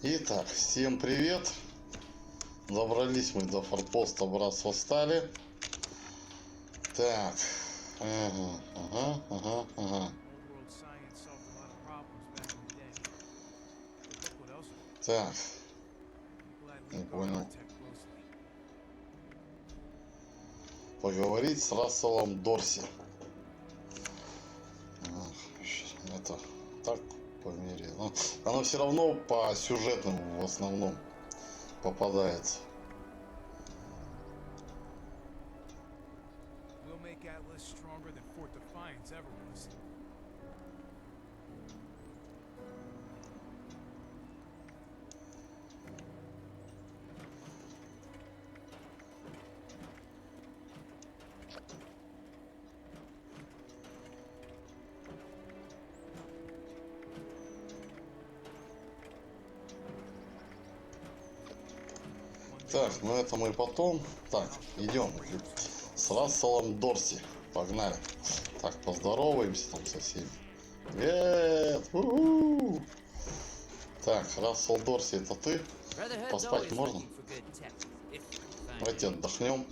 Итак, всем привет! Добрались мы до форпоста Братства Стали. Так. Ага. Так. Не понял. Поговорить с Расселом Дорси. Это так по мере. Но оно все равно по сюжетным в основном попадается. Так, ну это мы потом. Так, идем с Расселом Дорси. Погнали. Так, поздороваемся там со всеми. Привет! У-у-у! Так, Рассел Дорси, это ты? Поспать можно? Давайте отдохнем,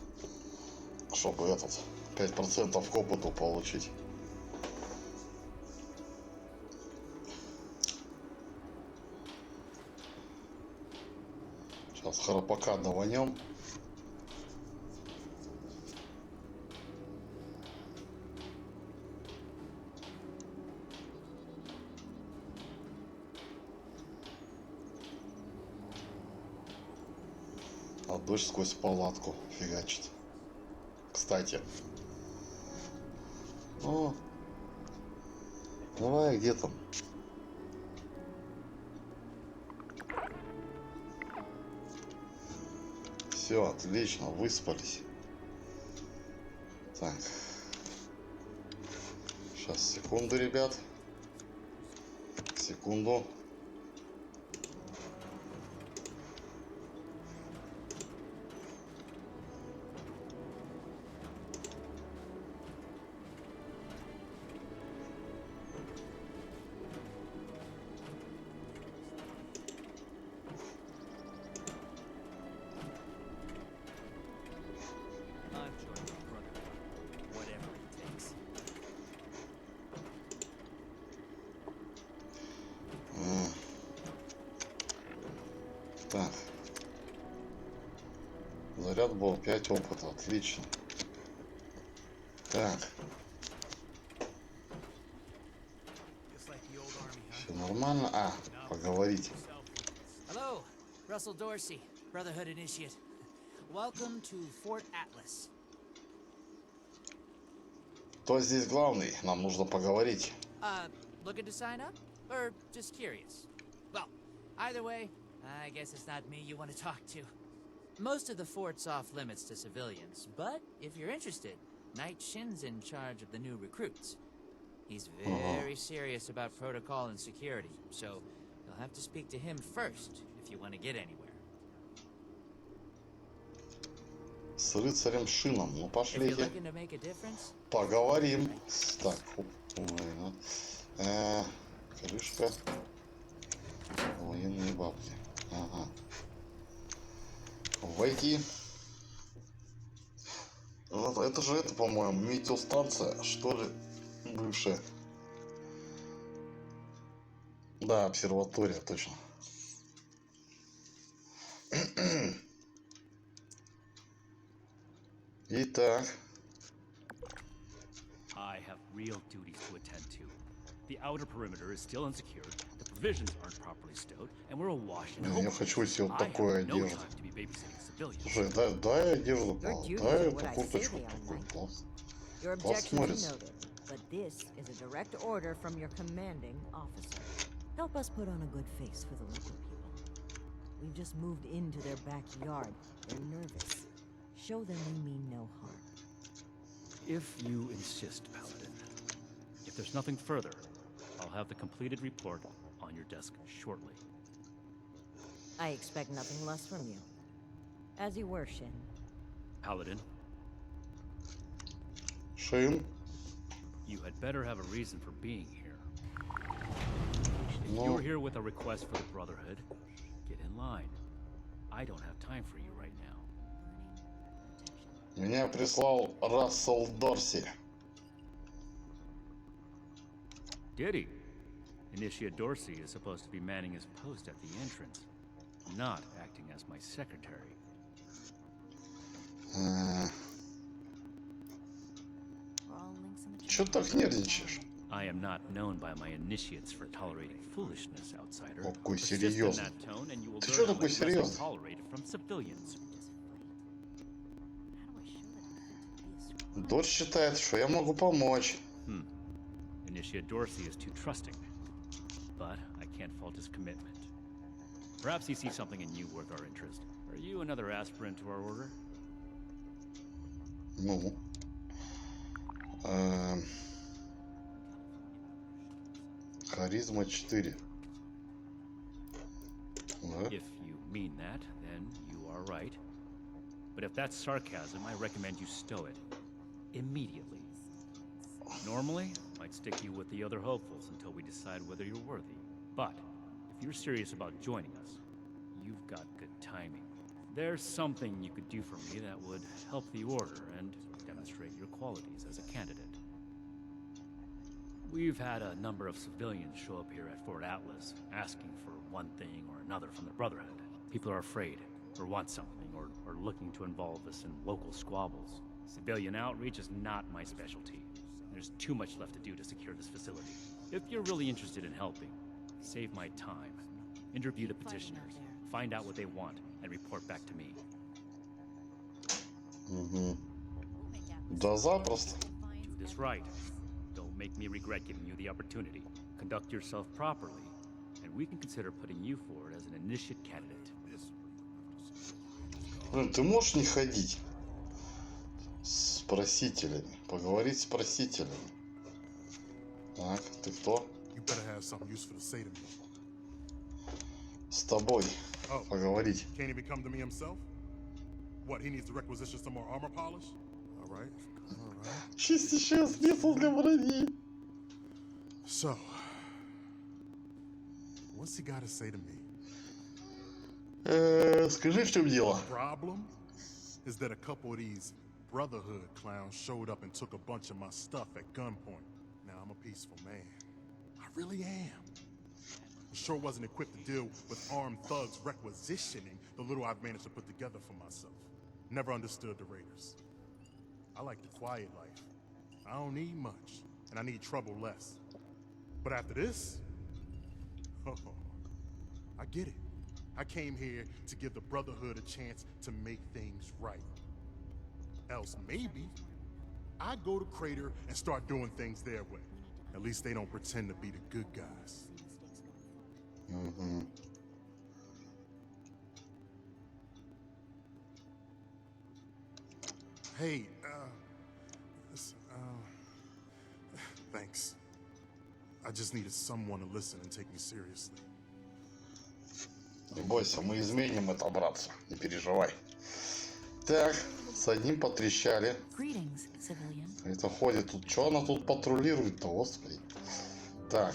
чтобы этот 5% к опыту получить. Сейчас храпака даванем. А дождь сквозь палатку фигачит. Кстати. О, давай, где там? Все, отлично, выспались. Так. Сейчас, секунду, ребят. Секунду. Так. Заряд был 5 опыта. Отлично. Так. Все нормально? А, поговорить. Hello, Russell Dorsey, Brotherhood Initiate. Welcome to Fort Atlas. Кто здесь главный? Нам нужно поговорить. Looking to sign up? Or just curious? Well, either way, I guess it's not me you want to talk to. Most of the fort's off limits to civilians, but if you're interested, Knight Shin's in charge of the new recruits. He's very serious about protocol and security, so you'll have to speak to him first if you want to get anywhere. С рыцарем Шином. Ну пошли. If you're looking to make a difference, Поговорим. Так, крышка. Военные бабки. Ага. Войти. Вот это же это, по-моему, метеостанция, что ли, бывшая. Да, обсерватория, точно. Итак. I have real duties to attend to. The outer perimeter is still unsecured, the provisions aren't properly stowed, and we're awash in hope. Я хочу себе вот такое одежду. Слушай, дай одежду, дай эту курточку такой класс. Your objections noted, but this is a direct order from your commanding officer. Help us put on a good face for the local people. We've just moved into their backyard. They're nervous. Show them we mean no harm. If you insist, Paladin. If there's nothing further, I'll have the completed report on your desk shortly. I expect nothing less from you. As you were, Shin. Paladin. Shin? You had better have a reason for being here. If you're here with a request for the Brotherhood, Get in line. I don't have time for you right now. Меня прислал Рассел Дорси. Did he? Initiate Dorsey is supposed to be manning his post at the entrance, not acting as my secretary. Чё так нервничаешь? I am not known by my initiates for tolerating foolishness, outsider. Какой Persist in серьезный. that tone, and you will Ты learn чё how такой much less I серьезный? tolerate it from civilians. Дорс считает, что я могу помочь. Initiate Dorsey is too trusting, but I can't fault his commitment. Perhaps he sees something in you worth our interest. Are you another aspirant to our order? Ну. Харизма 4. If you mean that, then you are right. But if that's sarcasm, I recommend you stow it. Immediately. Normally, I'd stick you with the other hopefuls until we decide whether you're worthy. But, if you're serious about joining us, you've got good timing. There's something you could do for me that would help the Order and demonstrate your qualities as a candidate. We've had a number of civilians show up here at Fort Atlas, asking for one thing or another from the Brotherhood. People are afraid, or want something, or looking to involve us in local squabbles. Civilian outreach is not my specialty. There's too much left to do to secure this facility. If you're really interested in helping, save my time. Interview the petitioners, find out what they want, and report back to me. Да запросто. Do this right. Don't make me regret giving you the opportunity. Conduct yourself properly, and we can consider putting you forward as an initiate candidate. Блин, ты можешь не ходить с просителями, поговорить с просителями. Так, ты кто? You better have something useful to say to me. С тобой Oh, поговорить. can't even come to me himself? What, he needs to requisition some more armor polish? All right. Чистейшее средство для брони. So, what's he got to say to me? Скажи, в чем дело? Problem is that a couple of these Brotherhood clowns showed up and took a bunch of my stuff at gunpoint. Now, I'm a peaceful man. I really am. I sure wasn't equipped to deal with armed thugs requisitioning the little I've managed to put together for myself. Never understood the Raiders. I like the quiet life. I don't need much, and I need trouble less. But after this, oh, I get it. I came here to give the Brotherhood a chance to make things right. Else maybe I go to Crater and start doing things their way. At least they don't pretend to be the good guys. Hey, thanks. I just needed someone to listen and take me seriously. Не бойся, мы изменим это, братцы. Не переживай. Так, с одним потрещали. Greetings, civilian. Это ходит тут. Что она тут патрулирует-то, господи? Так,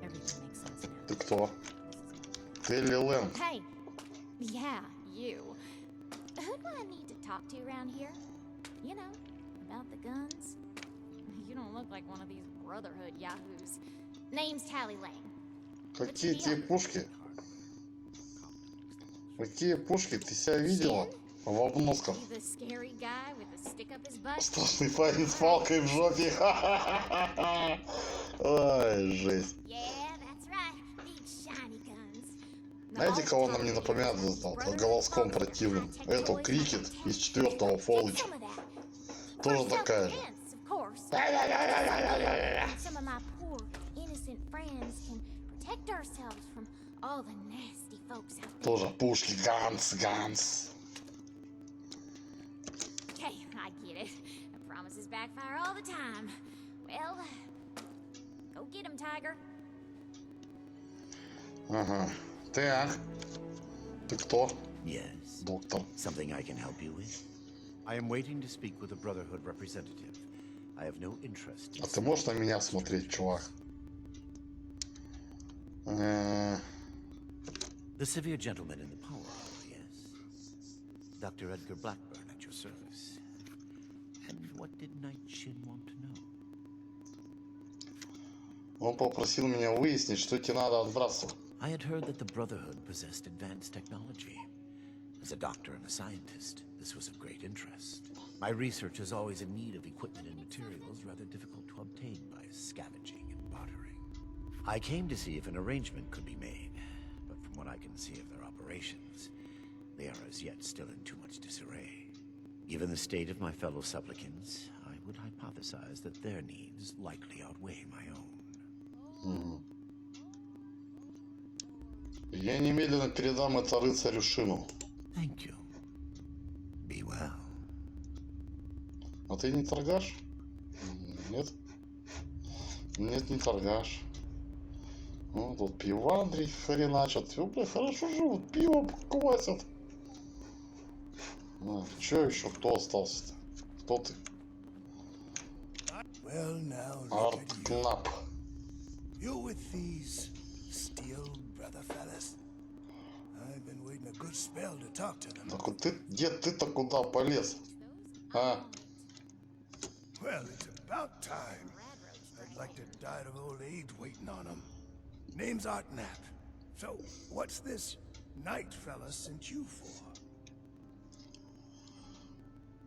Everything makes sense now. ты кто? Телли Лэнг. Hey, yeah, you. Who do I need to talk to around here? You know, about the guns? You don't look like one of these Brotherhood yahoos. Name's Tally Lane. Какие те пушки? Какие пушки? Ты себя видела? В обносках. You the scary guy with the stick up his butt? Страшный парень с палкой в жопе. Ой, жесть. Yeah, that's right. Big shiny guns. Знаете, кого она мне напоминает голоском противным? Это Крикет из 4-го Фоллаута. Тоже такая же. Some of my poor innocent friends can protect ourselves from all the nasty folks out there. Тоже пушки. Ганс. Okay, I get it. Promises backfire all the time. Well, go get him, Tiger. Ага. Так. Ты кто? Yes. Доктор. Something I can help you with? I am waiting to speak with a Brotherhood representative. I have no interest in... А ты можешь на меня смотреть, чувак? The severe gentleman in the power, yes. Dr. Edgar Blackburn at your service. And what did Knight Shin want to know? Он попросил меня выяснить, что тебе надо от братства. I had heard that the Brotherhood possessed advanced technology. As a doctor and a scientist, this was of great interest. My research is always in need of equipment and materials rather difficult to obtain by scavenging and bartering. I came to see if an arrangement could be made, but from what I can see of their operations, they are as yet still in too much disarray. Given the state of my fellow supplicants, I would hypothesize that their needs likely outweigh my own. Я немедленно передам это рыцарю Шину. Thank you. Be well. А ты не торгаш? Нет? Нет, не торгаш. Ну, тут пивандрий хреначат. Бля, хорошо живут, пиво квасят. Че еще? Кто остался-то? Кто ты? Арткнап. You with these steel brother fellas? I've been waiting a good spell to talk to them. Так вот ты, дед, ты-то куда полез? А? Well, it's about time. I'd like to die of old age waiting on them. Name's Artknap. So, what's this Knight fella sent you for?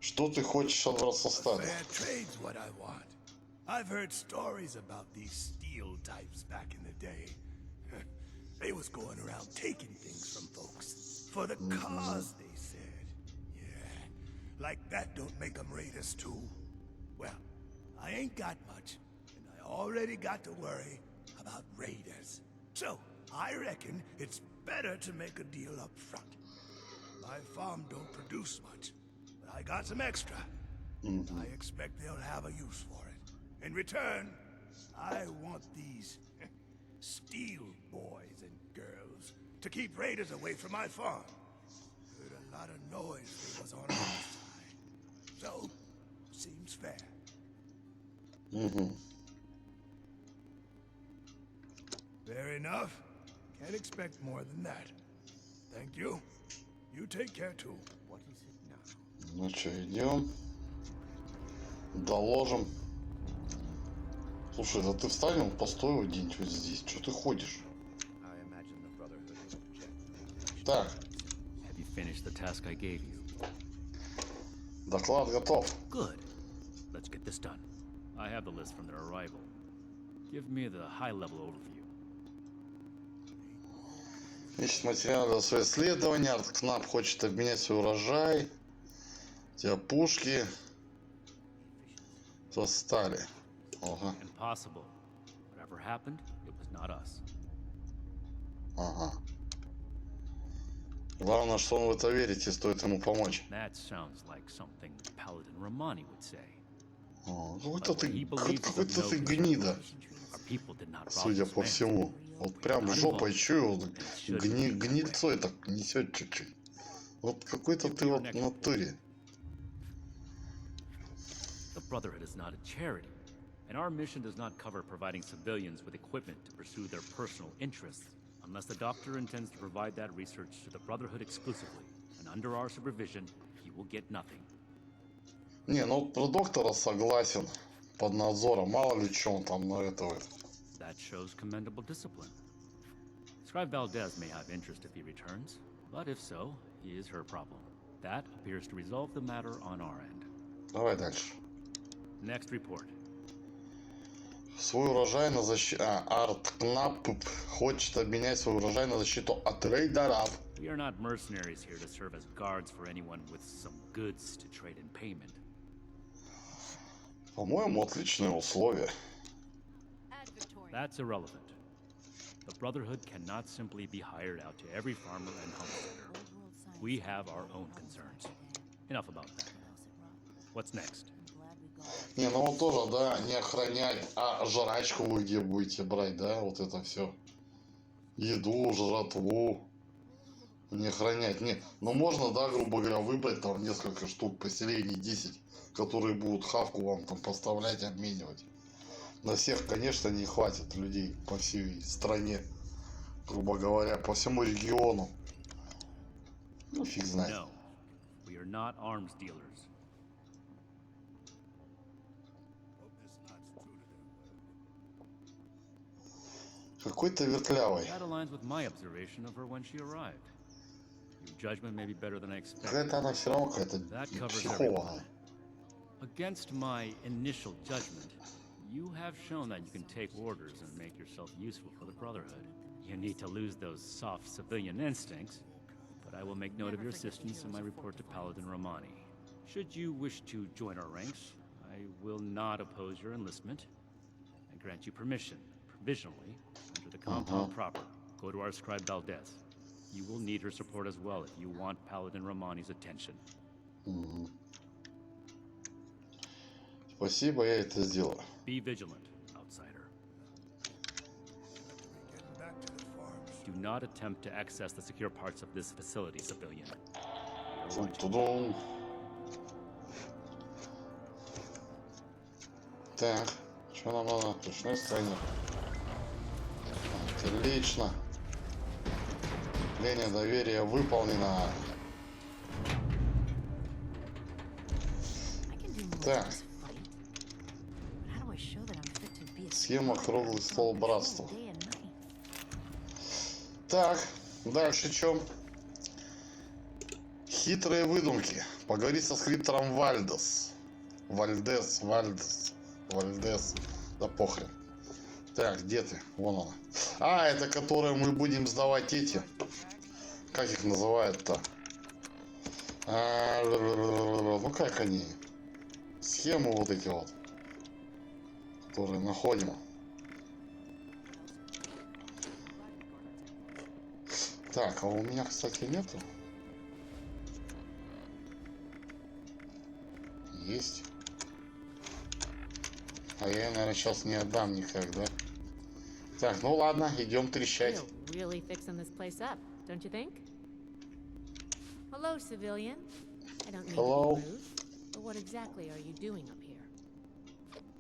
Что ты хочешь от Брасостата? Fair trade's what I want. I've heard stories about these steel types back in the day. They was going around taking things from folks. For the cause, they said. Yeah, like that don't make them raiders too. Well, I ain't got much, and I already got to worry about raiders. So, I reckon it's better to make a deal up front. My farm don't produce much, but I got some extra. I expect they'll have a use for it. In return, I want these steel boys and girls to keep raiders away from my farm. Heard a lot of noise there was on our side. So, seems fair. Fair enough. Can't expect more than that. Thank you. You take care too. What is it now? Ну что, идем. Доложим. Слушай, да ты встань, постой где-нибудь вот здесь. Что ты ходишь? I imagine the Brotherhood will reject. Так, Have you finished the task I gave you? доклад готов. Good. Let's get this done. I have the list from their arrival. Give me the high-level overview. Ищет материалы для своего исследования. Арткнап хочет обменять свой урожай. У тебя пушки восстали. Ага. Impossible. Whatever happened, it was not us. Ага. Главное, что он в это верит, и стоит ему помочь. That sounds like something Paladin Romani would say. Какой-то ты гнида, Our people did not rob судя this по man. всему. Вот прям жопой чую, гнильцой так несет чуть-чуть. Вот какой-то ты вот в натуре. The Brotherhood is not a charity, and our mission does not cover providing civilians with equipment to pursue their personal interests, unless the Doctor intends to provide that research to the Brotherhood exclusively, and under our supervision, he will get nothing. Не, ну про доктора согласен. Под надзором, мало ли что он там навертывает. That shows commendable discipline. Scribe Valdez may have interest if he returns, but if so, he is her problem. That appears to resolve the matter on our end. Давай дальше. Next report. Свой урожай на защиту... Арткнап хочет обменять свой урожай на защиту от рейдеров. We are not mercenaries here to serve as guards for anyone with some goods to trade in payment. По-моему, отличные условия. That's irrelevant. The Brotherhood cannot simply be hired out to every farmer and homesteader. We have our own concerns. Enough about that. What's next? Не, ну вот тоже, да, не охранять, а жрачку вы где будете брать, да, вот это все. Еду, жратву. Не охранять, не. Ну можно, да, грубо говоря, выбрать там несколько штук поселений, 10, которые будут хавку вам там поставлять, обменивать. На всех, конечно, не хватит людей по всей стране. грубо говоря, по всему региону. Ну, фиг знает. No, we are not arms dealers. Какой-то вертлявый. That aligns with my observation of her when she arrived. Your judgment may be better than I expected. Какая-то она все равно какая-то That covers психованная. Against my initial judgment, you have shown that you can take orders and make yourself useful for the Brotherhood. You need to lose those soft civilian instincts, but I will make note of your assistance in my report to Paladin Romani. Should you wish to join our ranks, I will not oppose your enlistment. I grant you permission, provisionally, under the compound proper. Go to our scribe Valdez. You will need her support as well if you want Paladin Romani's attention. Спасибо, я это сделаю. Be vigilant, outsider. Do not attempt to access the secure parts of this facility, civilian. Тудун. Так, что нам надо? Точная стране. Отлично. Линия доверия выполнена. Так. Схема круглый стол братства. Так, дальше чем? Хитрые выдумки. Поговорить со скриптором Вальдес. Вальдес. Да похрен. Так, где ты? Вон она. А, это которые мы будем сдавать эти. Как их называют-то? Ну как они? Схемы вот эти вот. Которые находим. Так, а у меня, кстати, нету. Есть. А я, наверное, сейчас не отдам никогда. Так, ну ладно, идем трещать. Really fixing this place up, don't you think? Hello, civilian. I don't mean Hello. to be rude, but what exactly are you doing up here?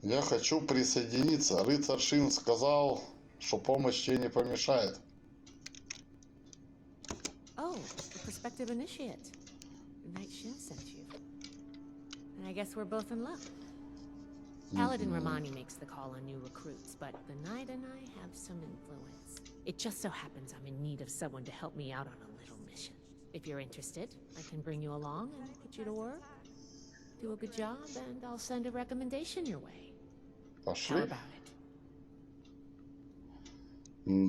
Я хочу присоединиться. Рыцарь Шин сказал, что помощь тебе не помешает. Oh, the prospective initiate. Knight Shin sent you. And I guess we're both in luck. Paladin Romani makes the call on new recruits, but the Knight and I have some influence. It just so happens I'm in need of someone to help me out on a little mission. If you're interested, I can bring you along and put you to work. Do a good job, and I'll send a recommendation your way. How Пошли. about it?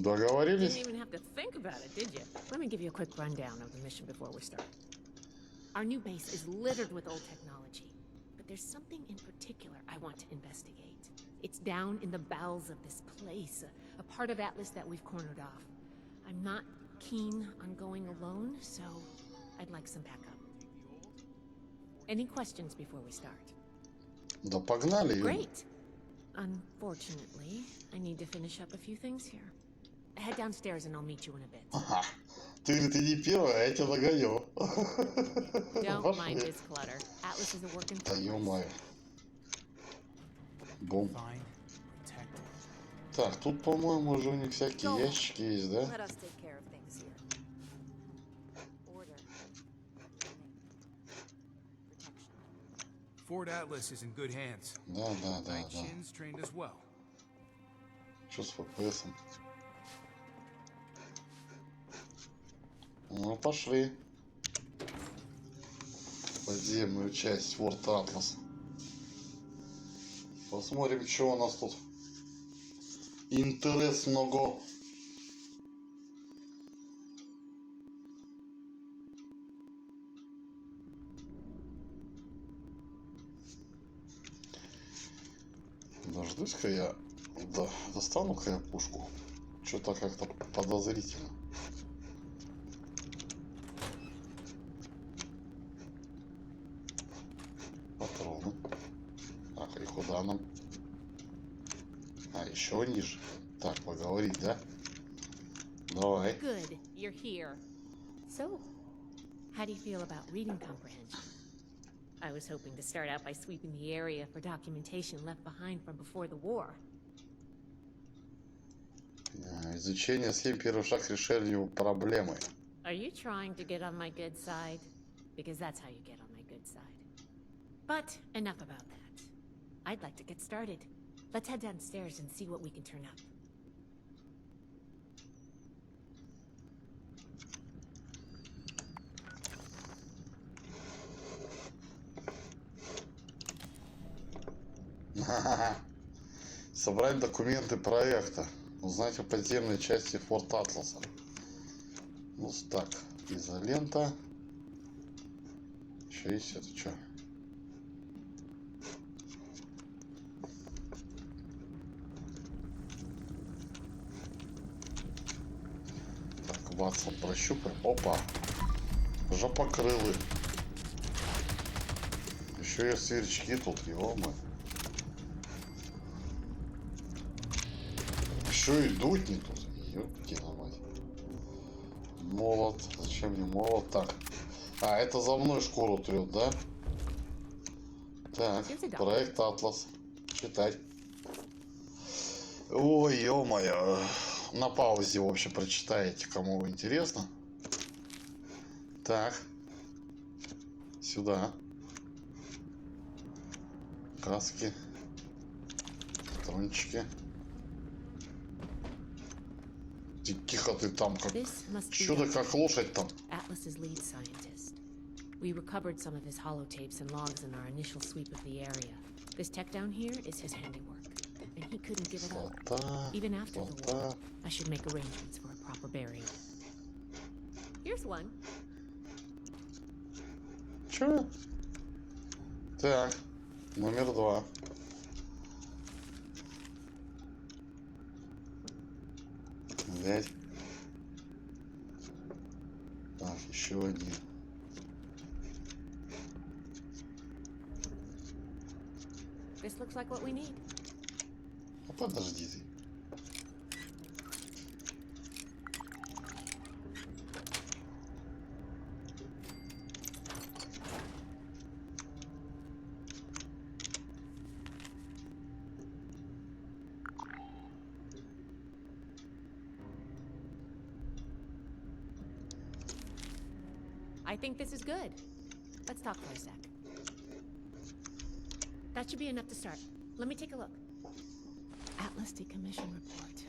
Договорились? Didn't even have to think about it, did you? Let me give you a quick rundown of the mission before we start. Our new base is littered with old technology, but there's something in particular I want to investigate. It's down in the bowels of this place, a part of Atlas that we've cornered off. I'm not keen on going alone, so I'd like some backup. Any questions before we start? Да погнали. Юля. Great. Unfortunately, I need to finish up a few things here. Head downstairs and I'll meet you in a bit. Ага. Ты не первая, а я тебя догоню. Don't mind this clutter. Atlas is a work in Да progress. ё-моё. Бум. Find, protect. Так, тут, по-моему, уже у них всякие ящики есть, да? Let us take care of things here. Order. Protection. Fort Atlas is in good hands. Да. Knight Shin's trained as well. Что с FPS? Ну, пошли. Подземную часть Форт Атлас. Посмотрим, что у нас тут интересного. Дождусь-ка я, да, достану-ка я пушку. Что-то как-то подозрительно. Патроны. Так, и куда нам? А, еще ниже. Так, поговорить, да? Давай. Good, you're here. So, how do you feel about reading comprehension? I was hoping to start out by sweeping the area for documentation left behind from before the war. Изучение схем — первый шаг к решению проблемы. Are you trying to get on my good side? Because that's how you get on my good side. But enough about that. I'd like to get started. Let's head downstairs and see what we can turn up. Собрать документы проекта. Узнать о подземной части Форт Атласа. Ну так, изолента. Еще есть это что? Так, Ватсон, прощупаем. Опа. Жопокрылы. Еще есть сверчки тут, ё-моё. Еще и дуть не тут. Ёпки на мать. Молот. Зачем мне молот? Так. А, это за мной шкуру трет, да? Так, проект Атлас. Читать. Ой, ё-моё. На паузе, в общем, прочитаете, кому интересно. Так. Сюда. Каски. Патрончики. Тихо ты там, как чудо, как лошадь там. Atlas's lead scientist. We recovered some of his holotapes and logs in our initial sweep of the area. This tech down here is his handiwork, and he couldn't give it up. Even after the war, I should make arrangements for a proper burial. Here's one. Чё? Так, номер 2. Взять. Так, еще один. This looks like what we need. А подожди ты. I think this is good. Let's talk for a sec. That should be enough to start. Let me take a look. Atlas decommission report.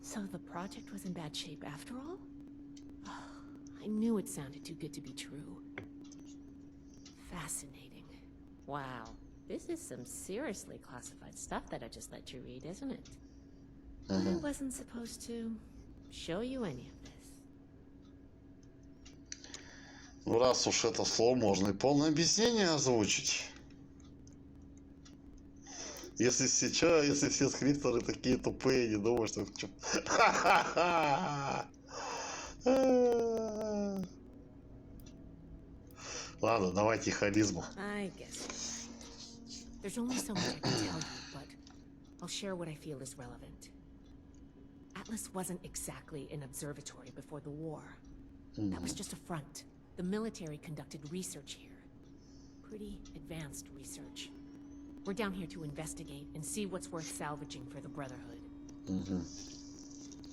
So the project was in bad shape after all? I knew it sounded too good to be true. Fascinating. Wow. This is some seriously classified stuff that I just let you read, isn't it? I wasn't supposed to show you any of this. Ну, раз уж это слово, можно и полное объяснение озвучить. Если сейчас, если все скрипторы такие тупые, не думаю, что... Ладно, давайте харизму. I guess. There's only so much I can tell you, but I'll share what I feel is relevant. Atlas wasn't exactly an observatory before the war. That was just a front. The military conducted research here. Pretty advanced research. We're down here to investigate and see what's worth salvaging for the Brotherhood.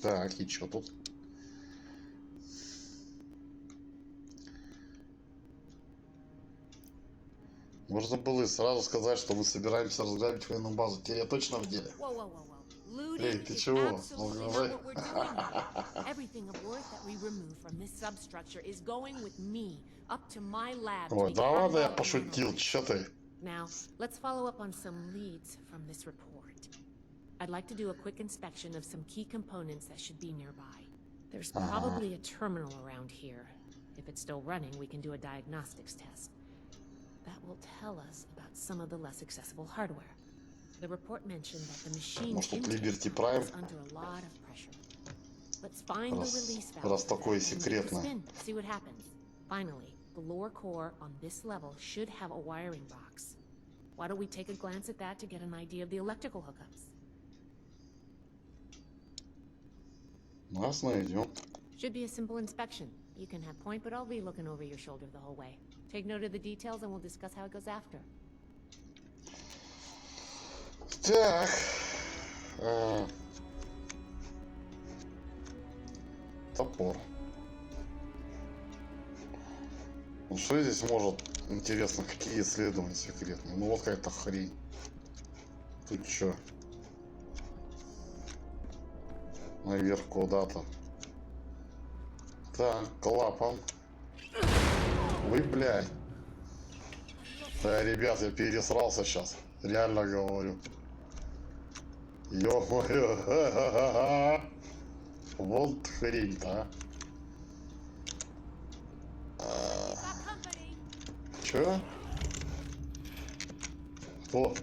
Так, и чё тут? Можно было и сразу сказать, что мы собираемся разграбить военную базу. Теперь я точно в деле. Эй, ты чего? Everything of worth that we remove from this substructure is going with me up to my lab. Ой, да ладно, я пошутил, чё ты? Now, let's follow up on some leads from this report. I'd like to do a quick inspection of some key components that should be nearby. There's probably a terminal around here. If it's still running, we can do a diagnostics test. That will tell us about some of the less accessible hardware. The report mentioned that the machine is under a lot of pressure. Let's find the release valve. Раз такое секретное. See what happens. Finally, the lower core on this level should have a wiring box. Why don't we take a glance at that to get an idea of the electrical hookups? Нас найдем. Should be a simple inspection. You can have point, but I'll be looking over your shoulder the whole way. Take note of the details and we'll discuss how it goes after. Так. Топор. Ну что здесь может, интересно, какие исследования секретные? Ну вот какая-то хрень. Тут чё? Наверх куда-то. Так, клапан. Вы, блядь. Да, ребят, я пересрался сейчас. Реально говорю. Ё-моё. Вот хрень-то, а. Чё? Кто?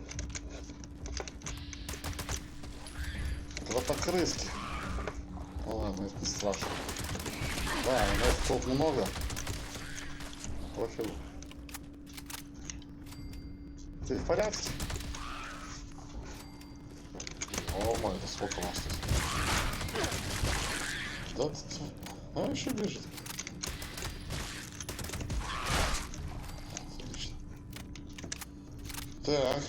Кротокрыски. Ну ладно, это не страшно. Да, но их тут много. Пофигу. Ты в порядке? О, мой, да сколько нас тут? Да, а еще бежит. Отлично. Так.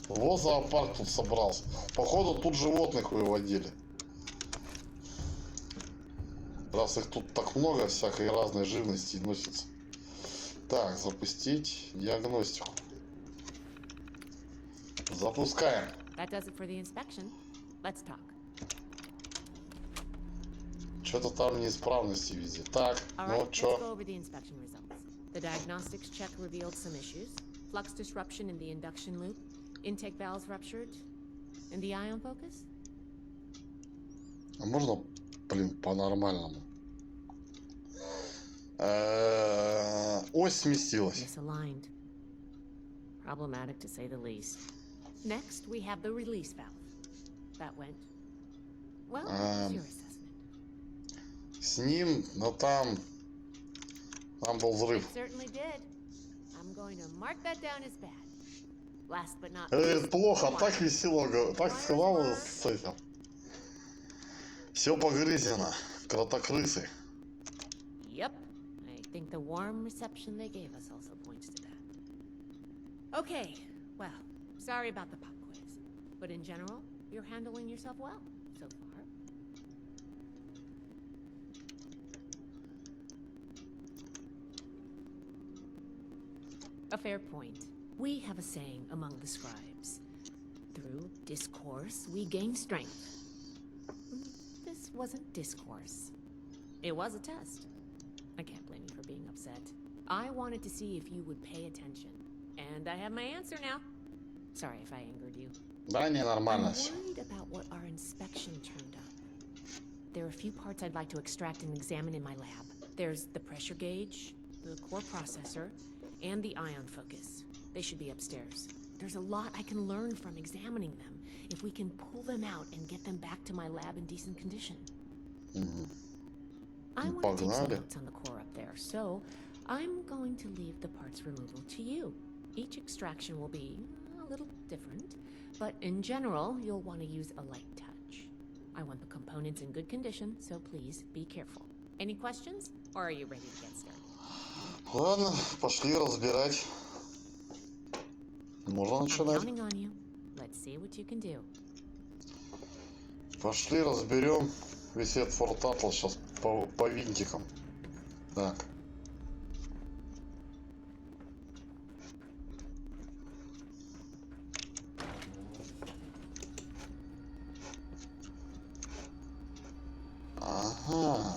Вот зоопарк тут собрался. Походу тут животных выводили. Раз их тут так много, всякой разной живности носится. Так, запустить диагностику. Запускаем. That does it for the inspection. Let's talk. Что-то там неисправности везде. Так, All ну right, let's чё? go over the inspection results. The diagnostics check revealed some issues. Flux disruption in the induction loop, intake valves ruptured, and the ion focus? А можно, блин, по-нормальному? Ось сместилась. Misaligned. Problematic to say the least. Next, we have the release valve. That went well. What's your assessment? С ним, но там был взрыв. Certainly did. I'm going to mark that down as bad. Last but not Это least, плохо, так весело, так сказала с этим. Все погрызено, кротокрысы. Yep. I think the warm reception they gave us also points to that. Okay, well, sorry about the pop quiz. But in general, you're handling yourself well so far. A fair point. We have a saying among the scribes. Through discourse, we gain strength. This wasn't discourse. It was a test. I can't blame you for being upset. I wanted to see if you would pay attention. And I have my answer now. Sorry if I angered you. Да, ненормально I'm все. worried about what our inspection turned up. There are a few parts I'd like to extract and examine in my lab. There's the pressure gauge, the core processor, and the ion focus. They should be upstairs. There's a lot I can learn from examining them if we can pull them out and get them back to my lab in decent condition. I want to take some notes on the core up there, so I'm going to leave the parts removal to you. Each extraction will be a little different, but in general, you'll want to use a light touch. I want the components in good condition, so please be careful. Any questions, or are you ready to get started? Ладно, пошли разбирать. Можно I'm начинать. counting on you. Let's see what you can do. Пошли разберем весь этот фортатл сейчас по винтикам. Так. Ага.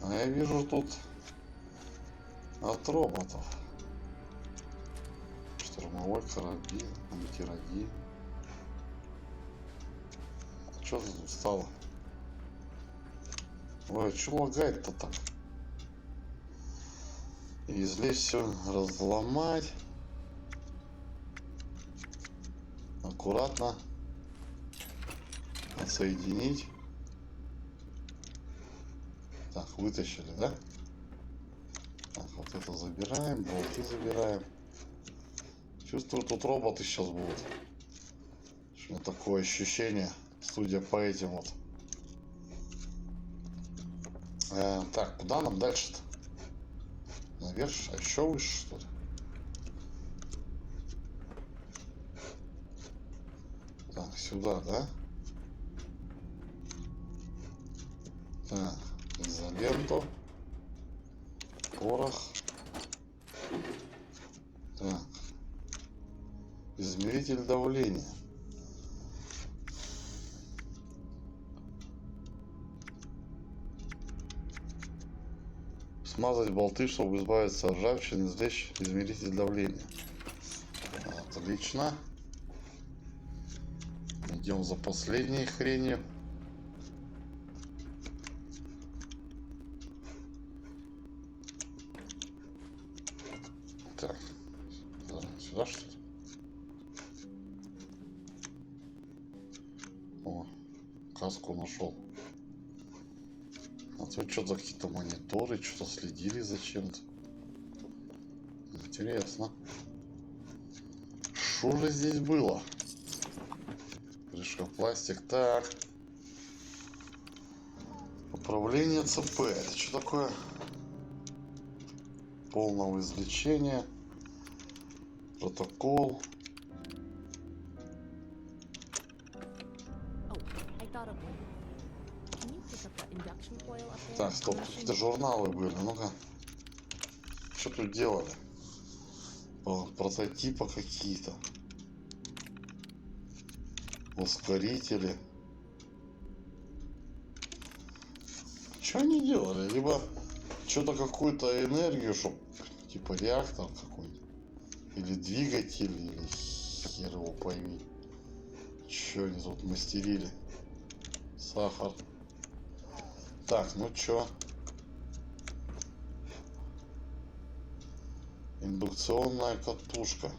А я вижу тут от роботов. Штурмовой карабин, антирадий. Что тут стало? Ой, что лагает-то так? И здесь все разломать. Аккуратно отсоединить. Так, вытащили, да? Так, вот это забираем, болты забираем. Чувствую, тут роботы сейчас будут. У меня такое ощущение, судя по этим вот. Так, куда нам дальше-то? Наверх, а еще выше, что ли? Так, сюда, да? Так, изоленту. Порох. Так. Измеритель давления. Смазать болты, чтобы избавиться от ржавчины, извлечь измеритель давления. Отлично. Идем за последней хренью. Так. Сюда что ли? О, каску нашел. А тут что-то какие-то мониторы, что-то следили за чем-то. Интересно. Что же здесь было? Крышка пластик. Так. Управление ЦП. Это что такое? Полного извлечения. Протокол. Так, стоп, тут какие-то журналы были. Ну-ка. Что тут делали? Прототипы какие-то. Ускорители. Что они делали? Либо что-то какую-то энергию, чтобы типа реактор какой-нибудь. Или двигатель, или хер его пойми. Что они тут мастерили? Сахар. Так, ну чё? Индукционная катушка.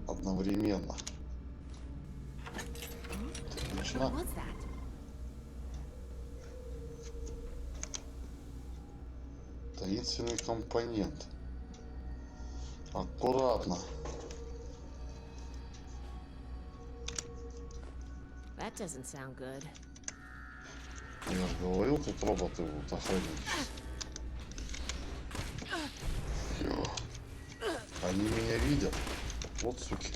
Одновременно. Отлично. Таинственный компонент. Аккуратно. That doesn't sound good. Я же говорил, тут роботы будут охранять. Они меня видят. Вот суки.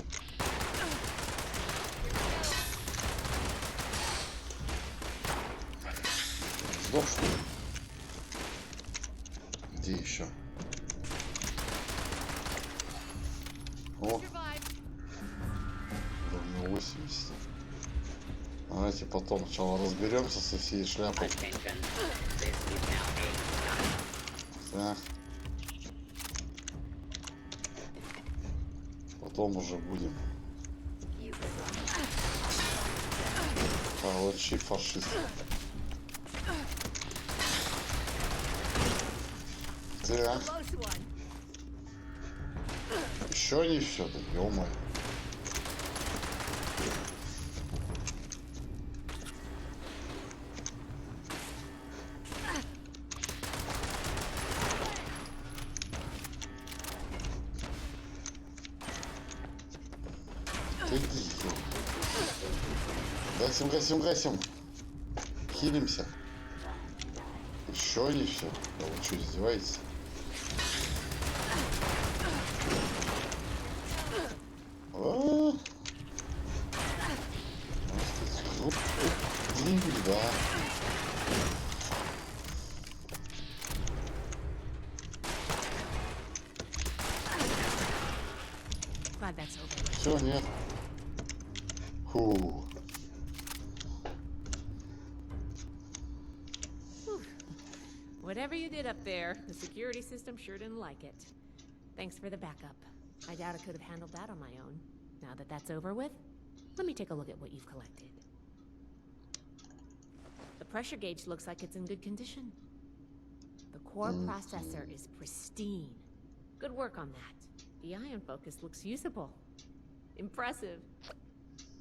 Сдох, что ли? Где еще? О! Уровень 80. Давайте потом сначала разберемся со всей шляпой. Так. Потом уже будем. Получи фашист. Так. Еще не все, да ё-моё. Гасим, гасим, гасим. Хилимся. Еще не все. Да вы что, издеваетесь? Да. Все, нет. Фу. Whatever you did up there, the security system sure didn't like it. Thanks for the backup. I doubt I could have handled that on my own. Now that that's over with, let me take a look at what you've collected. The pressure gauge looks like it's in good condition. The core processor is pristine. Good work on that. The ion focus looks usable. Impressive.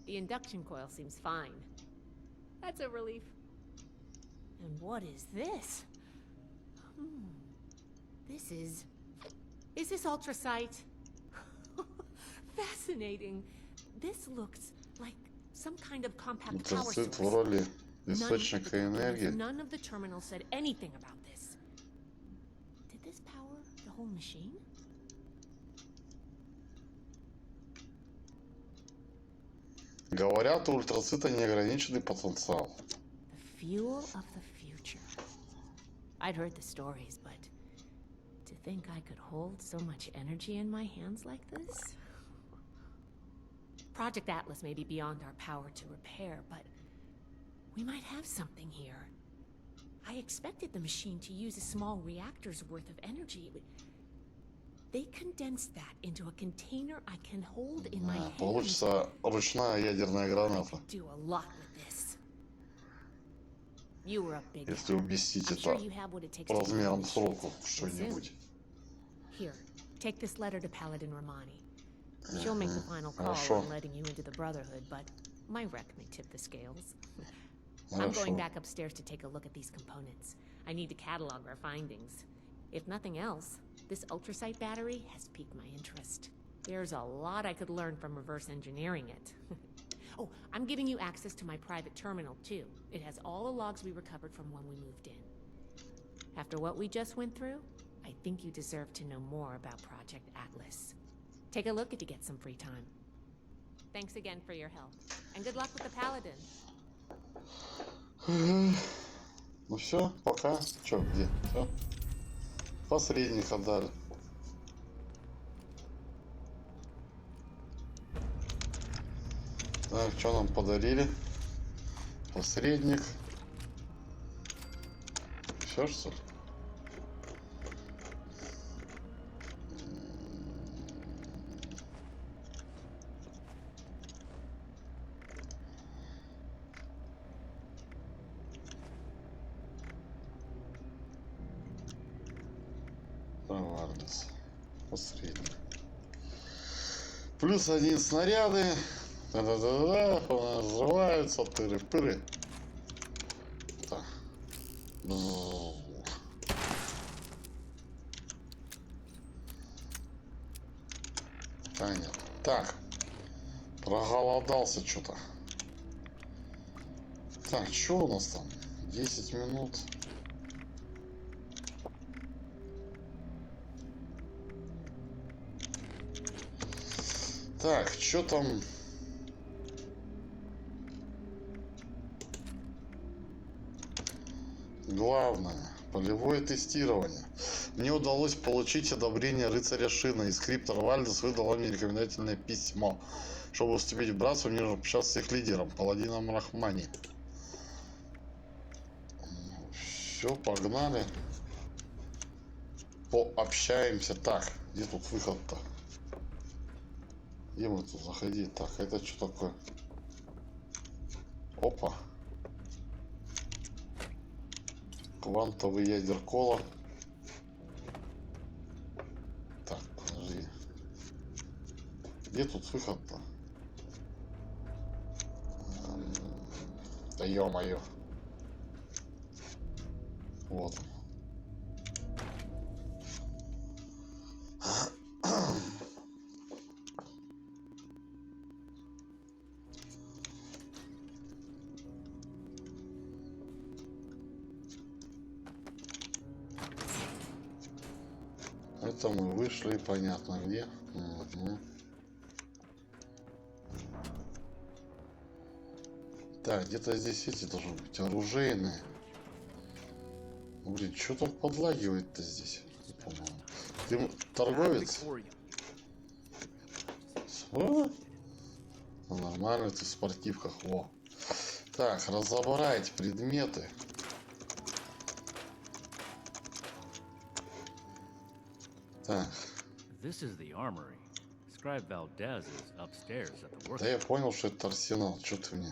The induction coil seems fine. That's a relief. And what is this? This is... Is this ultrasight? Fascinating. This looks like some kind of compact power source. None of the terminals said anything about this. Did this power the powerful machine? Говорят, у ультрацита неограниченный потенциал. The fuel of the future. I'd heard the stories, but to think I could hold so much energy in my hands like this? Project Atlas may be beyond our power to repair, but we might have something here. I expected the machine to use a small reactor's worth of energy, but they condensed that into a container I can hold in my hands. Получится ручная ядерная граната. Do a lot with this. You were a big Если help. уместить I'm это sure you have what it takes to размером finish. сроку что-нибудь. Here, take this letter to Paladin Romani. She'll make the final call Хорошо. on letting you into the Brotherhood, but my wreck may tip the scales. I'm going Хорошо. back upstairs to take a look at these components. I need to catalog our findings. If nothing else, this ultrasight battery has piqued my interest. There's a lot I could learn from reverse engineering it. Oh, I'm giving you access to my private terminal, too. It has all the logs we recovered from when we moved in. After what we just went through, I think you deserve to know more about Project Atlas. Take a look if you get some free time. Thanks again for your help. And good luck with the Paladin. Ну все, пока. Че, где? Все. Посредника дали. Так, что нам подарили? Посредник. Все, что ли? Провалился. Посредник. Плюс 1 снаряды. Да-да-да-да. Взрываются. Тыры-пыры. Так. Понятно. Так. Проголодался что-то. Так, что у нас там? 10 минут. Так, что там? Главное, полевое тестирование. Мне удалось получить одобрение рыцаря Шина, и скриптор Вальдес выдал мне рекомендательное письмо, чтобы вступить в братство, мне нужно пообщаться с их лидером, паладином Рахмани. Все, погнали. Пообщаемся. Так, где тут выход-то? Где мы тут заходить? Так, это что такое? Опа. Квантовый ядер кола. Так, подожди. Где тут выход-то? Да ё-моё. Вот он. Это мы вышли, понятно где. Угу. Так, где-то здесь эти должны быть оружейные. Блин, что тут подлагивает-то здесь? По-моему. Ты торговец? Ну, нормально, ты в спортивках. Во. Так, разобрать предметы. Так. This is the armory. Scribe Valdez is upstairs at the Да workshop. я понял, что это арсенал. Что ты мне?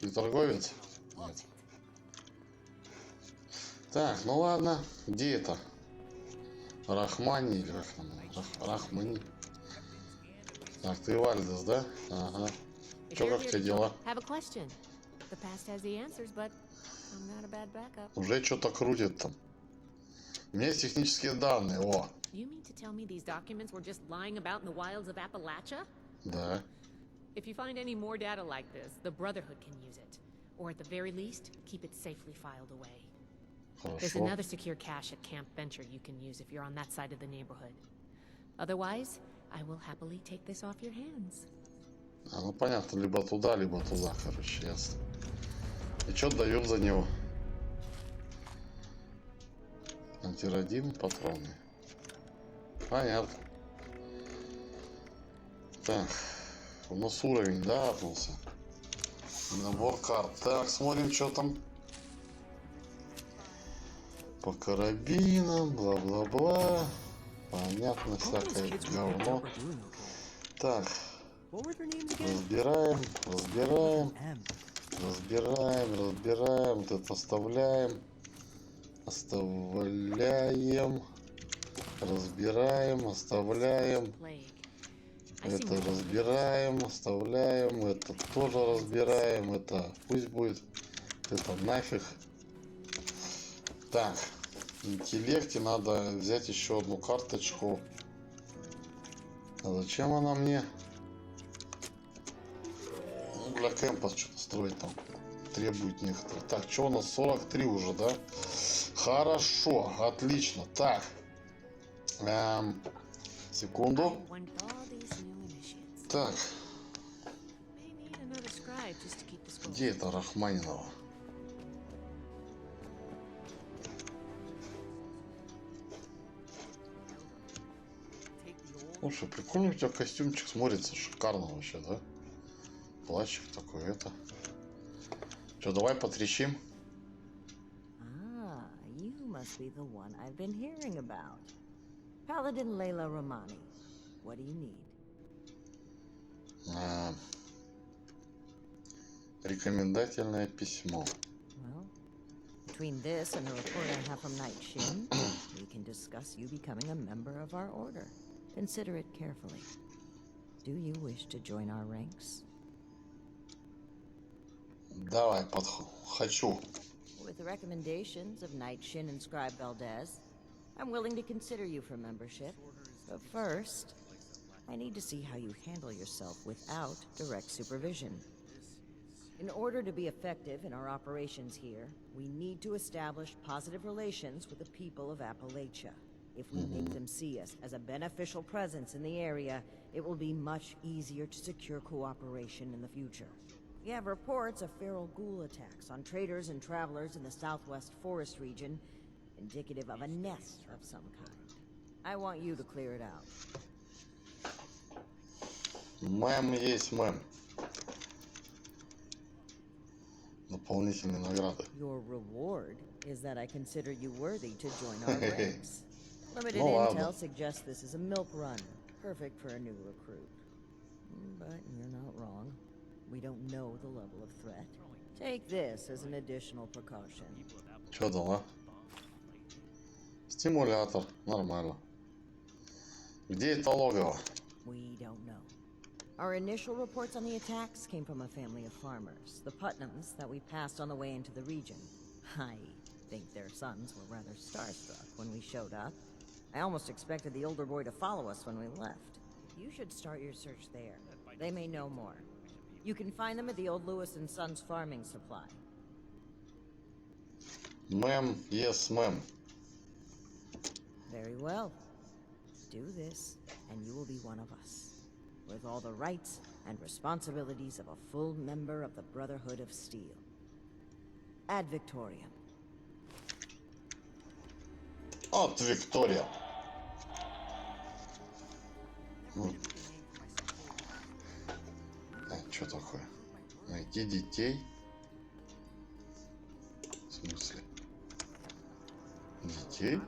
Ты торговец? Нет. Так, ну ладно. Где это? Рахмани или как там? Рахмани. Так, ты Вальдес, да? Ага. Чё, как у тебя дела? Уже что-то крутит там. У меня есть технические данные. О. You mean to tell me these documents were just lying about in the wilds of Appalachia? Да. If you find any more data like this, the Brotherhood can use it. Or at the very least, keep it safely filed away. There's Хорошо. another secure cache at Camp Venture you can use if you're on that side of the neighborhood. Otherwise, I will happily take this off your hands. Ну понятно, либо туда, короче, ясно. И что даем за него? Антирадин, патроны. Понятно. Так, у нас уровень, да, апнулся. Набор карт. Так, смотрим, что там. По карабинам, бла-бла-бла. Понятно, всякое говно. Так, разбираем. Вот это оставляем. Разбираем, оставляем. Это разбираем, оставляем. Это тоже разбираем. Это пусть будет. Это нафиг. Так, в интеллекте надо взять еще одну карточку. А зачем она мне? Ну, для кемпа что-то строить там требует некоторые. Так, что у нас 43 уже, да? Хорошо, отлично. Так, секунду. Так, где это Рахманинова? Слушай, прикольно у тебя костюмчик смотрится, шикарно вообще, да? Плащик такой, это. Что, давай потрещим? Ah, you must be the one I've been hearing about. Paladin Layla Romani. What do you need? Рекомендательное письмо. Well, between this and the report I have from Knight Shin, we can discuss you becoming a member of our order. Consider it carefully. Do you wish to join our ranks? Давай, хочу. With the recommendations of Knight Shin and Scribe Valdez, I'm willing to consider you for membership. But first, I need to see how you handle yourself without direct supervision. In order to be effective in our operations here, we need to establish positive relations with the people of Appalachia. If we make them see us as a beneficial presence in the area, it will be much easier to secure cooperation in the future. We have reports of feral ghoul attacks on traders and travelers in the southwest forest region, indicative of a nest of some kind. I want you to clear it out. Мэм есть мэм. Дополнительные награды. Your reward is that I consider you worthy to join our ranks. Limited Ну intel ладно. suggests this is a milk run, perfect for a new recruit. But you're not wrong. We don't know the level of threat. Take this as an additional precaution. Что дала? Стимулятор. Нормально. Где это логово? We don't know. Our initial reports on the attacks came from a family of farmers, the Putnams, that we passed on the way into the region. I think their sons were rather starstruck when we showed up. I almost expected the older boy to follow us when we left. You should start your search there. They may know more. You can find them at the old Lewis and Sons farming supply. Мэм, yes, мэм. Very well. Do this, and you will be one of us, with all the rights and responsibilities of a full member of the Brotherhood of Steel. Ad Victoriam. От Виктория. Что такое? Найти детей? В смысле? Детей?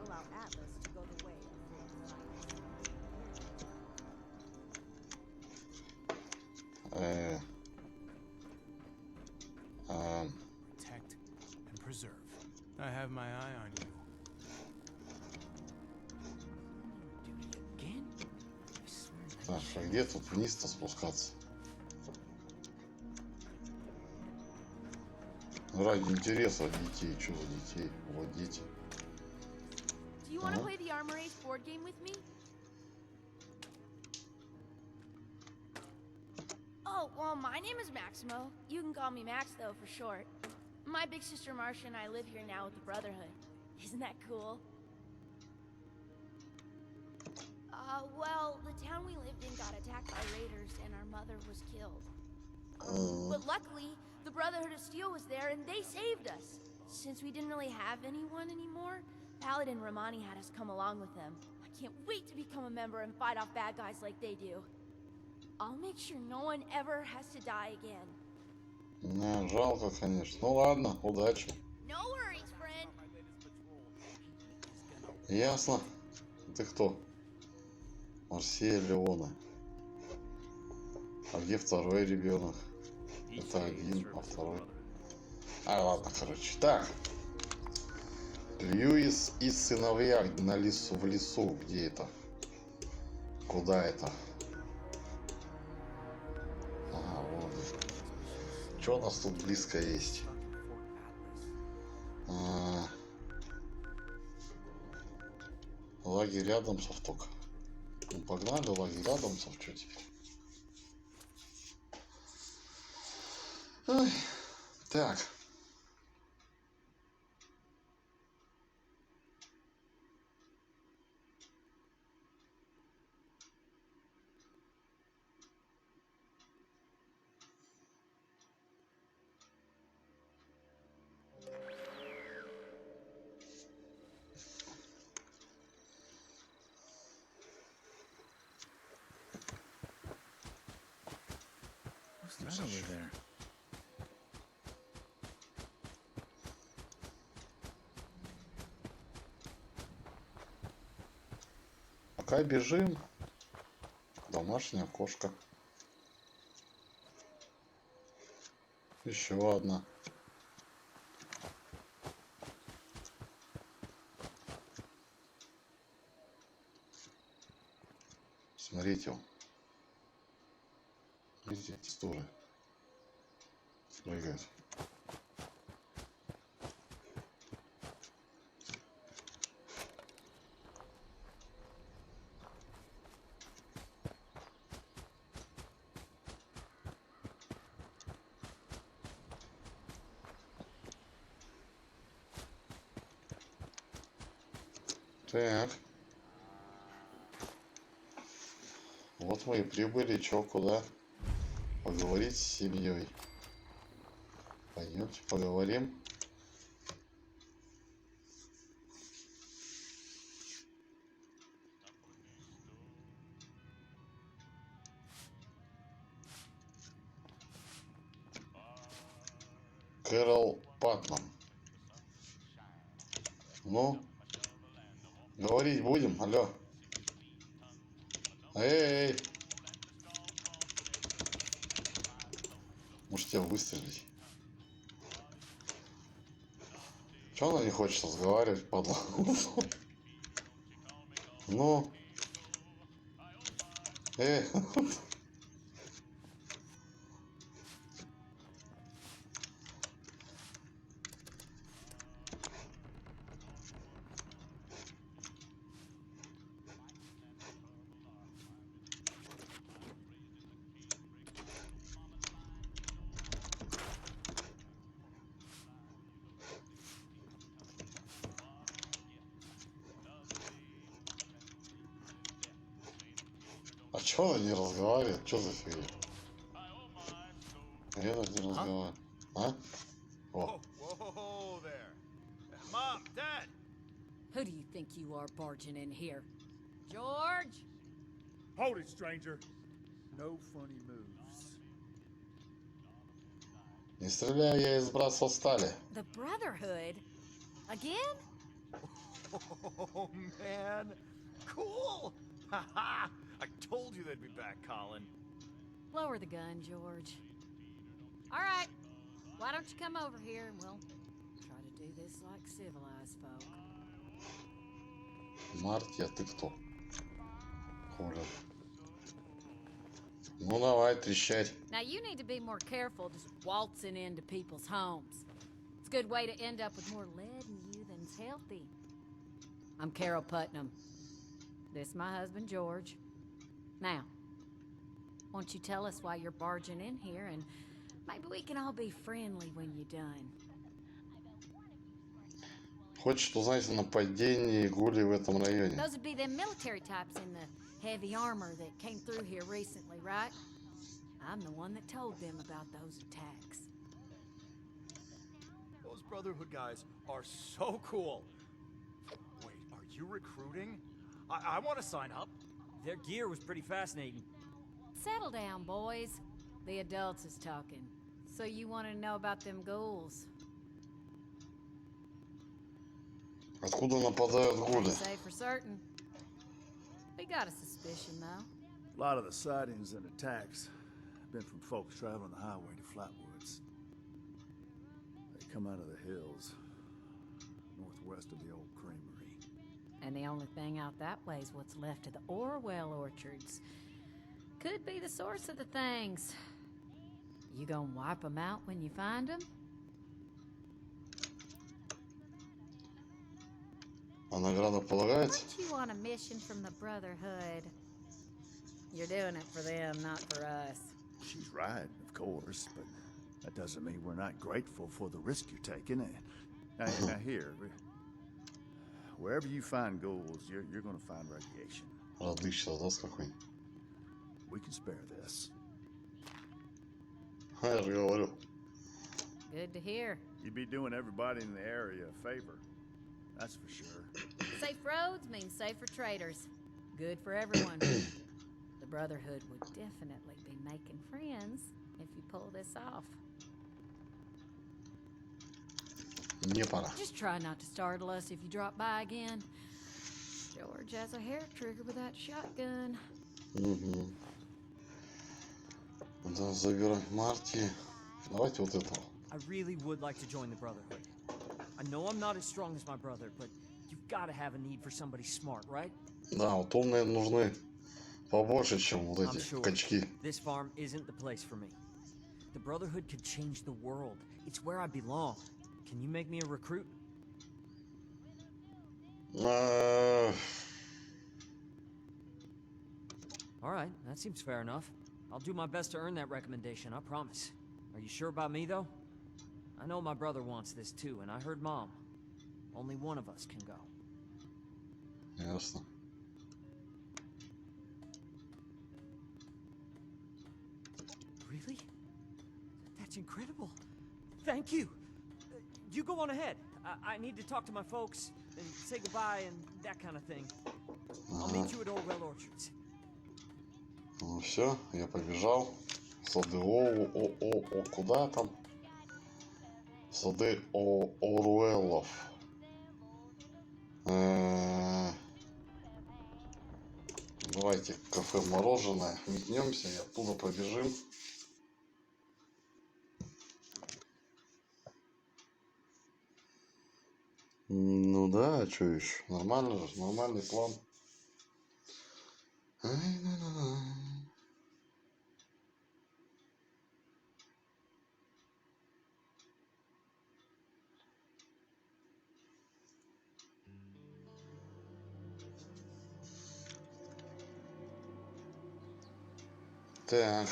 Protect and preserve. I have my eye on you. Так, а где тут вниз-то спускаться? Ради интереса детей. Что за детей? Вот дети. Do you want to play the Armor Ace board game with me? Oh, well, my name is Maximo. You can call me Max, though, for short. My big sister Marcia and I live here now with the Brotherhood. Isn't that cool? Well, the town we lived in got attacked by raiders and our mother was killed. But luckily, the Brotherhood of Steel was there and they saved us. Since we didn't really have anyone anymore, Paladin Romani had us come along with them. I can't wait to become a member and fight off bad guys like they do. I'll make sure no one ever has to die again. Не, жалко, конечно. Ну ладно, удачи. No worries, friend. Ясно. Ты кто? Марсия Леона. А где второй ребенок? Это один, а второй. Ладно, короче. Так. Льюис и сыновья на лесу, в лесу. Где это? Куда это? Ага, вот. Что у нас тут близко есть? Лагерь рядомцев только. Ну, погнали, лагерь рядомцев. Что теперь? Ой. Так. What's that over there? Пока бежим. Домашняя кошка. Еще одна. Смотрите. Видите, текстуры. Прыгает. Так. Вот мы и прибыли. Чё, куда? Поговорить с семьей. Пойдемте поговорим. Кэрол Патман. Ну, говорить будем? Алло. Эй! Может, тебя выстрелить? Чё она не хочет разговаривать, падла? Ну. А чё она не разговаривает? Чё за фигня? Я не разговариваю. А? О. Whoa there. Mom, Dad. Who do you think you are barging in here? George? Hold it, stranger. No funny moves. Не стреляй, я из братства стали. The Brotherhood? Again? Oh, man. Cool. Haha. I told you they'd be back, Colin. Lower the gun, George. All right. Why don't you come over here and we'll try to do this like civilized folk. Мартия, ты кто? Холер. Ну давай, трещать. Now you need to be more careful just waltzing into people's homes. It's a good way to end up with more lead in you than's healthy. I'm Carol Putnam. This is my husband, George. Now, won't you tell us why you're barging in here, and maybe we can all be friendly when you're done. Хочет узнать о нападении гулей в этом районе. Those would be them military types in the heavy armor that came through here recently, right? I'm the one that told them about those attacks. Those Brotherhood guys are so cool. Wait, are you recruiting? I want to sign up. Their gear was pretty fascinating. Settle down, boys. The adults is talking. So you want to know about them ghouls? Откуда нападают гули? Can't say for certain. We got a suspicion, though. A lot of the sightings and attacks have been from folks traveling the highway to Flatwoods. They come out of the hills, northwest of the old creamery. And the only thing out that way is what's left of the Orwell orchards. Could be the source of the things. You gonna wipe them out when you find them? А награда полагается? Aren't you on a mission from the Brotherhood? You're doing it for them, not for us. She's right, of course, but that doesn't mean we're not grateful for the risk you're taking. Now here, wherever you find ghouls, you're gonna find radiation. Отлично, да, какой? We can spare this. Я же говорю. Good to hear. You'd be doing everybody in the area a favor. That's for sure. Safe roads means safer traders. Good for everyone. The Brotherhood would definitely be making friends if you pull this off. Мне пора. Just try not to startle us if you drop by again. George has a hair trigger with that shotgun. Угу. Да, забирать Марти. Давайте вот этого. I really would like to join the Brotherhood. I know I'm not as strong as my brother, but you've got to have a need for somebody smart, right? Да, вот умные нужны побольше, чем вот I'm эти sure качки. this farm isn't the place for me. The Brotherhood could change the world. It's where I belong. Can you make me a recruit? All right, that seems fair enough. I'll do my best to earn that recommendation, I promise. Are you sure about me, though? I know my brother wants this too, and I heard Mom. Only one of us can go. Ясно. Really? That's incredible. Thank you. You go on ahead. I need to talk to my folks and say goodbye and that kind of thing. I'll meet you at Orwell Orchards. Ну все, я побежал. Сады куда там? Сады Оруэллов. Давайте в кафе мороженое метнемся и оттуда побежим. Ну да, а что еще? Нормально же, нормальный план. Так.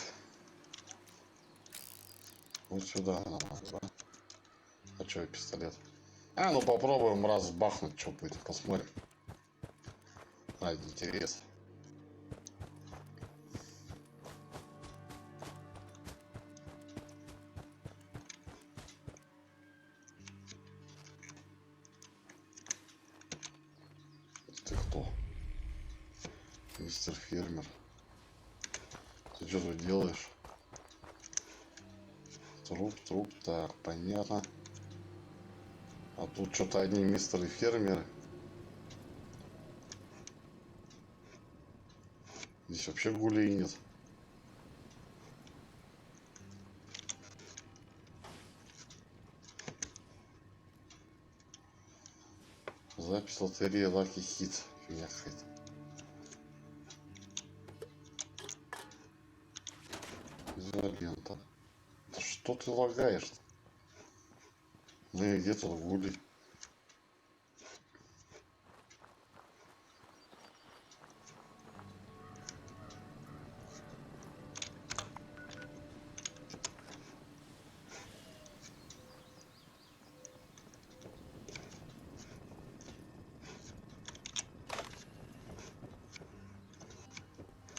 Вот сюда надо, да? А что, пистолет? А, ну попробуем раз бахнуть, что будет, посмотрим. Ради интереса. Ты кто? Мистер Фермер. Ты что тут делаешь? Труп, так, понятно. А тут что-то одни мистеры фермеры. Здесь вообще гулей нет. Запись лотереи Lucky Hit. Фигня какая-то. Изолента. Да что ты лагаешь? Ну и где тут гули?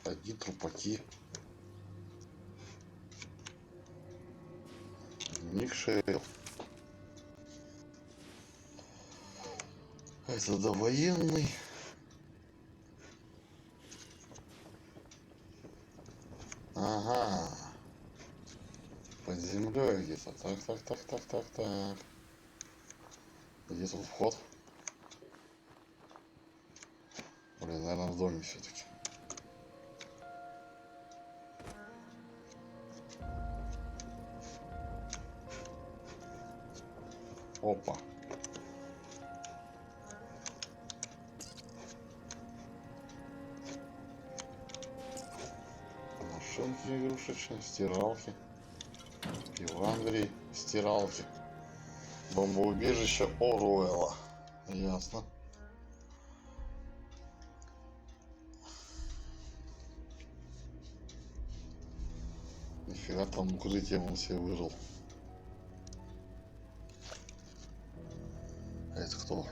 Одни трупаки. Ник Шерил. Это довоенный. Ага. Под землей где-то. Так. Где тут вход? Блин, наверное, в доме все-таки. Опа. Машинки игрушечные, стиралки. Пивандри, стиралки. Бомбоубежище Оруэлла. Ясно. Нифига там укрытие он себе вырыл. Это кто?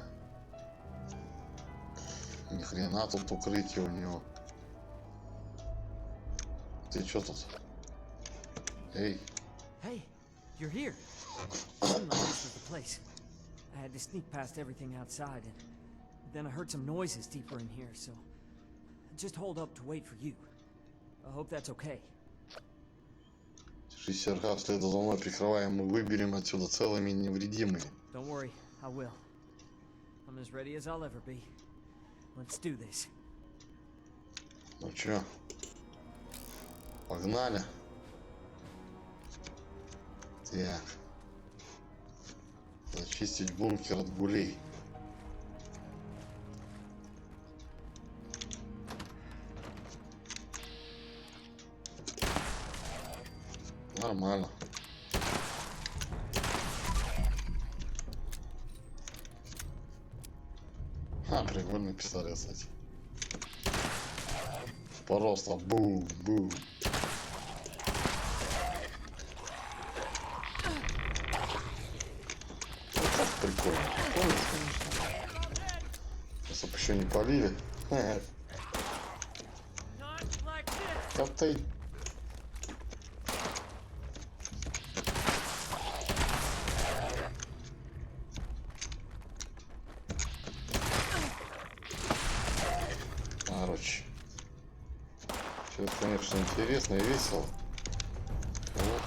Ни хрена тут укрытие у него. Ты чё тут? Эй. Hey, you're here. Seemed like this was the place. I had to sneak past everything outside, and then I heard some noises deeper in here, so I just holed up to wait for you. I hope that's okay. Держись, Серга, следуй за мной, прикрываем, мы выберем отсюда целыми и невредимыми. Don't worry, I will. I'm as ready as I'll ever be. Let's do this. Ну чё? Погнали. Так. Зачистить бункер от гулей. Нормально. Прикольный пистолет, кстати. Просто бум-бум. Прикольно. Если бы еще не полили. Да ты. Короче. Все это, конечно, интересно и весело. Вот.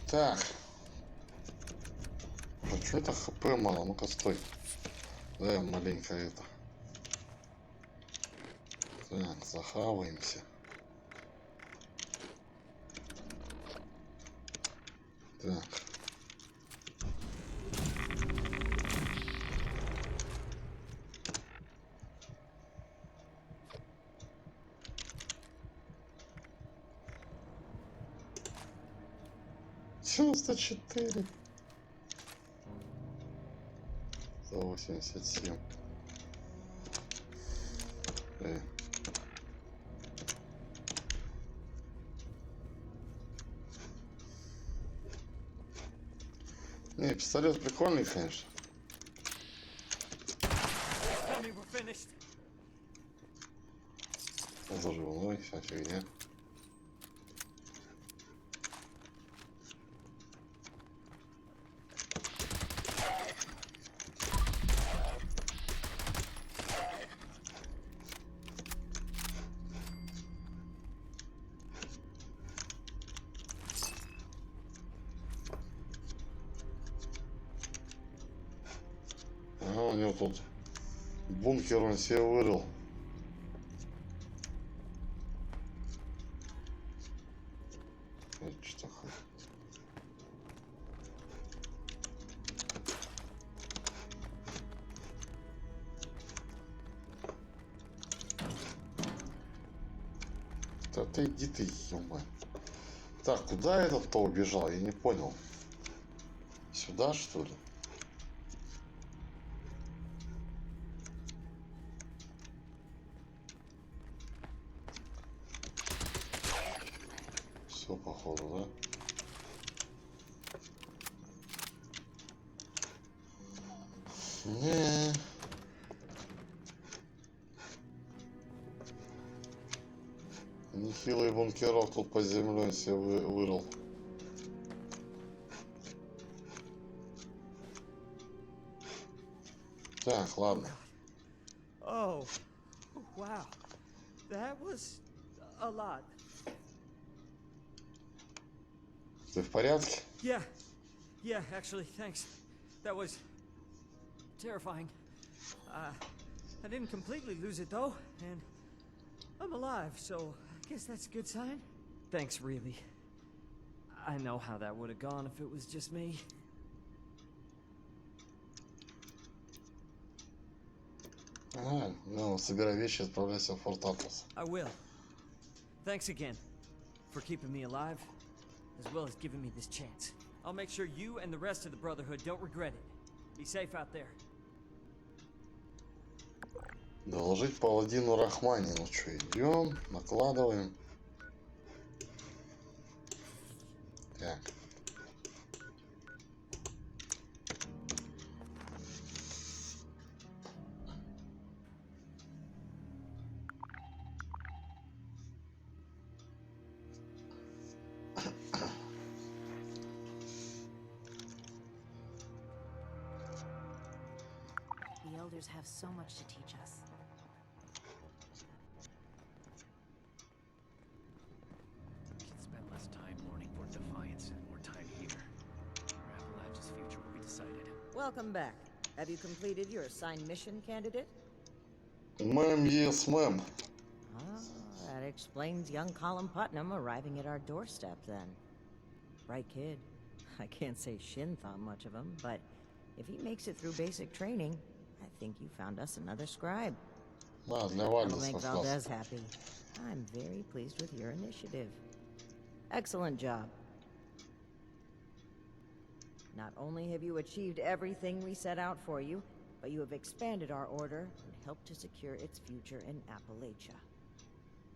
Так. А что это хп мало? Ну-ка, стой. Дай маленько это. Так, захаваемся. Так. Чё, 104? 187. Не, пистолет прикольный, конечно. Заживной, вся фигня. У него тут бункер он себе вырыл. Это что такое? Да ты иди ты, ё-моё. Так, куда этот-то убежал? Я не понял. Сюда, что ли? Все походу, да? Не. Нехилый бункерок тут под землей себе вырыл. Так, ладно. Oh, wow. That was a lot. Ты в порядке? Yeah. Yeah, actually, thanks. That was terrifying. I didn't completely lose it though, and I'm alive, so I guess that's a good sign. Thanks, really. I know how that would have gone if it was just me. Ага, ну, собирай вещи и отправляйся в Форт Атлас. I will. Thanks again for keeping me alive, as well as giving me this chance. I'll make sure you and the rest of the Brotherhood don't regret it. Be safe out there. Доложить паладину Рахмани. Ну что, идем, накладываем. Так. The elders have so much to teach us. We should spend less time mourning for Defiance and more time here, where Appalachia's future will be decided. Welcome back. Have you completed your assigned mission, candidate? Ma'am, yes, ma'am. Ah, that explains young Colin Putnam arriving at our doorstep then. Bright kid. I can't say Shin thought much of him, but if he makes it through basic training, I think you found us another scribe. Да, для That'll Вальдеса make как раз. Valdez happy. I'm very pleased with your initiative. Excellent job. Not only have you achieved everything we set out for you, but you have expanded our order and helped to secure its future in Appalachia.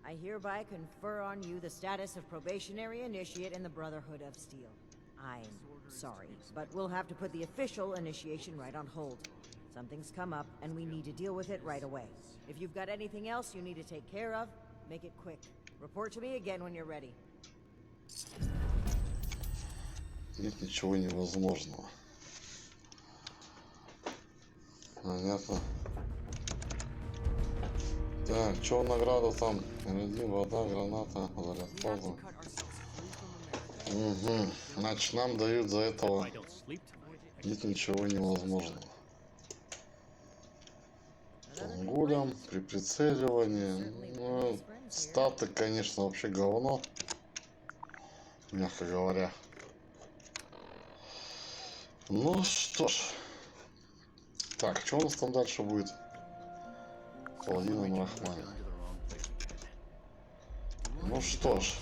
I hereby confer on you the status of probationary initiate in the Brotherhood of Steel. I'm sorry, but we'll have to put the official initiation right on hold. Something's come up, and we need to deal with it right away. If you've got anything else you need to take care of, make it quick. Report to me again when you're ready. Нет ничего невозможного. Понятно. Так, что награда там? Один, вода, граната, заряд пауза. Угу. Значит, нам дают за этого. Нет ничего невозможного. Гулям при прицеливании. Ну, статы, конечно, вообще говно. Мягко говоря. Ну что ж. Так, что у нас там дальше будет? Паладином Рахмани. Ну что ж.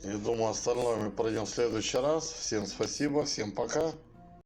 Я думаю, остальное мы пройдем в следующий раз. Всем спасибо, всем пока.